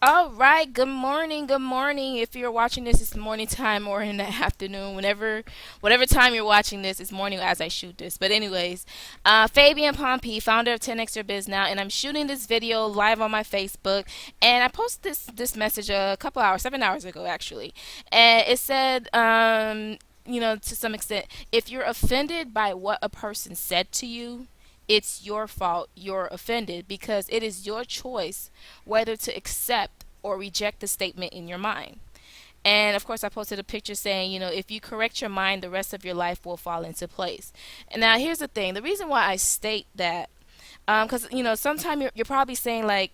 All right, good morning. Good morning. If you're watching this, it's morning time or in the afternoon. Whatever time you're watching this, it's morning as I shoot this. But anyways, Fabian Pompey, founder of 10x Your Biz Now, and I'm shooting this video live on my Facebook. And I posted this message a couple hours, 7 hours ago actually, and it said, to some extent, if you're offended by what a person said to you, it's your fault you're offended because it is your choice whether to accept or reject the statement in your mind. And of course, I posted a picture saying, if you correct your mind, the rest of your life will fall into place. And now, here's the thing: the reason why I state that, because sometimes you're probably saying like,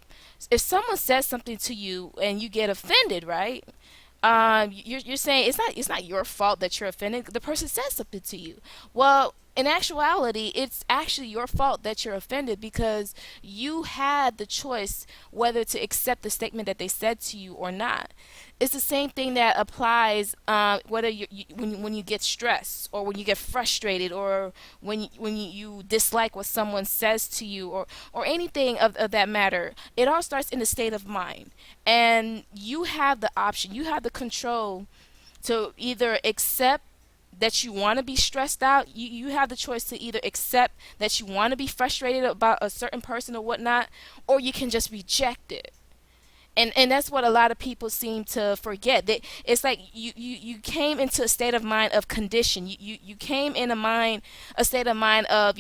if someone says something to you and you get offended, right? You're saying it's not your fault that you're offended. The person says something to you. Well, in actuality, it's actually your fault that you're offended because you had the choice whether to accept the statement that they said to you or not. It's the same thing that applies whether when you get stressed or when you get frustrated or when you dislike what someone says to you or anything of that matter. It all starts in the state of mind, and you have the option, you have the control to either accept that you want to be stressed out. You have the choice to either accept that you want to be frustrated about a certain person or whatnot, or you can just reject it. And that's what a lot of people seem to forget. That it's like you came into a state of mind of condition. You came in a state of mind of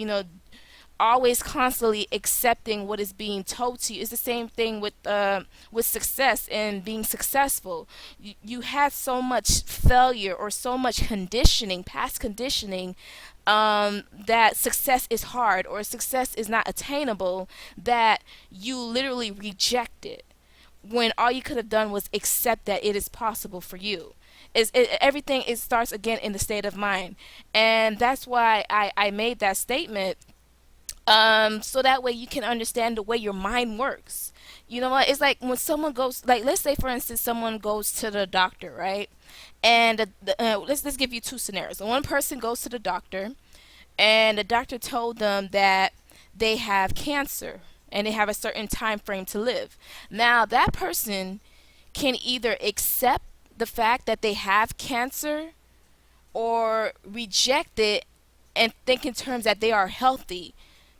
always constantly accepting what is being told to you. It's the same thing with success and being successful. You had so much failure or so much conditioning, past conditioning, that success is hard or success is not attainable, that you literally reject it when all you could have done was accept that it is possible for you. Everything, it starts again in the state of mind, and that's why I made that statement, so that way you can understand the way your mind works. You know what? It's like when someone goes, like, let's say for instance, someone goes to the doctor, right? And let's give you two scenarios. One person goes to the doctor, and the doctor told them that they have cancer and they have a certain time frame to live. Now that person can either accept the fact that they have cancer or reject it and think in terms that they are healthy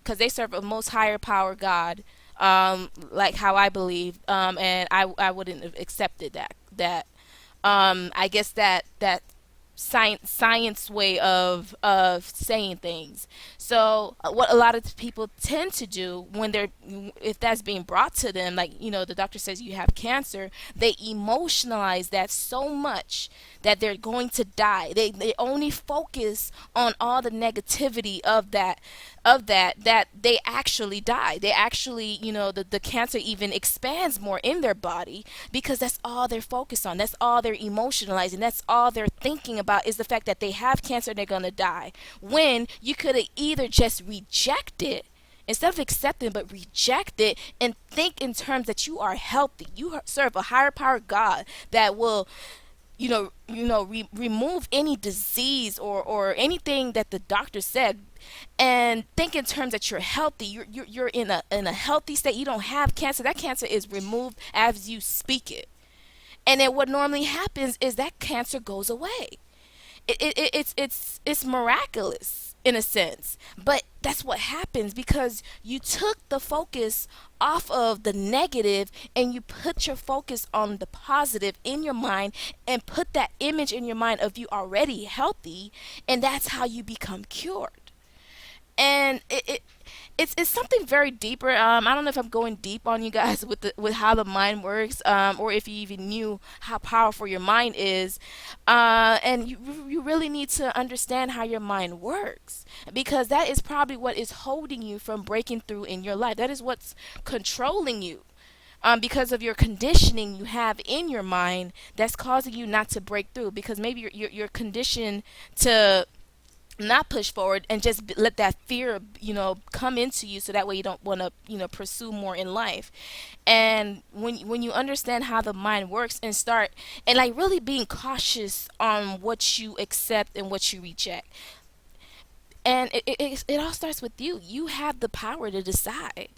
because they serve a most higher power God, like how I believe, and I wouldn't have accepted that. I guess that science way of saying things. So what a lot of people tend to do when they're, if that's being brought to them, like the doctor says you have cancer, they emotionalize that so much that they're going to die. They only focus on all the negativity of that they actually die. They actually, the cancer even expands more in their body because that's all they're focused on. That's all they're emotionalizing. That's all they're thinking about is the fact that they have cancer and they're going to die. When you could have either just reject it instead of accepting, but reject it and think in terms that you are healthy. You serve a higher power God that will remove any disease or anything that the doctor said, and think in terms that you're healthy. You're in a healthy state. You don't have cancer. That cancer is removed as you speak it, and then what normally happens is that cancer goes away. It's miraculous in a sense, but that's what happens because you took the focus off of the negative and you put your focus on the positive in your mind and put that image in your mind of you already healthy, and that's how you become cured. And it's something very deeper. I don't know if I'm going deep on you guys with how the mind works, or if you even knew how powerful your mind is. And you really need to understand how your mind works because that is probably what is holding you from breaking through in your life. That is what's controlling you. Because of your conditioning you have in your mind that's causing you not to break through because maybe you're conditioned to not push forward and just let that fear come into you so that way you don't want to pursue more in life. And when you understand how the mind works and start and like really being cautious on what you accept and what you reject, and it all starts with you. You have the power to decide.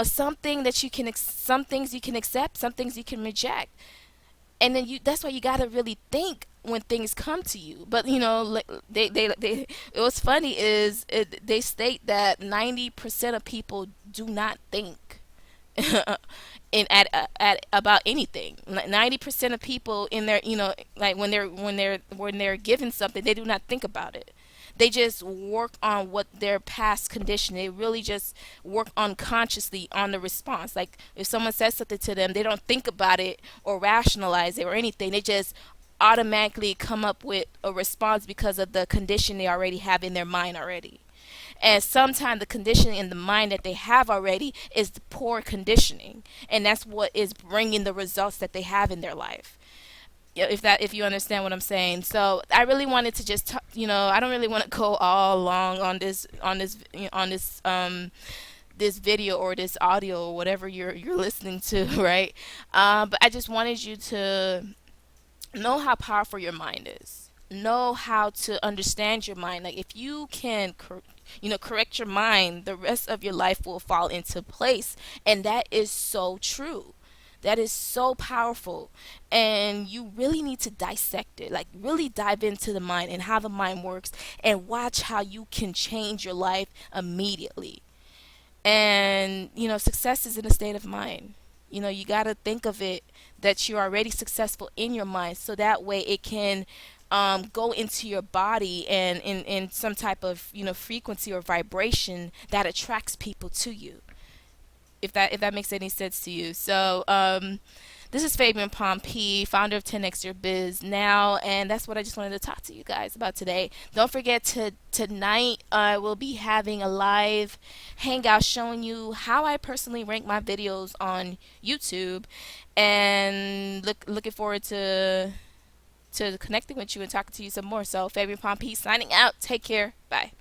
Something that some things you can accept, some things you can reject. And then that's why you got to really think when things come to you. But they it was funny is they state that 90% of people do not think at about anything. 90% of people in their, like when they're given something, they do not think about it. They just work on what their past condition. They really just work unconsciously on the response. Like if someone says something to them, they don't think about it or rationalize it or anything. They just automatically come up with a response because of the condition they already have in their mind already. And sometimes the conditioning in the mind that they have already is the poor conditioning, and that's what is bringing the results that they have in their life. Yeah, if you understand what I'm saying. So I really wanted to just I don't really want to go all along on this video or this audio or whatever you're listening to, right? But I just wanted you to know how powerful your mind is. Know how to understand your mind. Like if you can correct your mind, the rest of your life will fall into place. And that is so true. That is so powerful. And you really need to dissect it. Like really dive into the mind and how the mind works and watch how you can change your life immediately. And success is in a state of mind. You got to think of it that you're already successful in your mind, so that way it can go into your body and in some type of frequency or vibration that attracts people to you. If that makes any sense to you. So this is Fabian Pompey, founder of 10x Your Biz Now, and that's what I just wanted to talk to you guys about today. Don't forget tonight I will be having a live hangout showing you how I personally rank my videos on YouTube, and looking forward to connecting with you and talking to you some more. So Fabian Pompey signing out. Take care. Bye.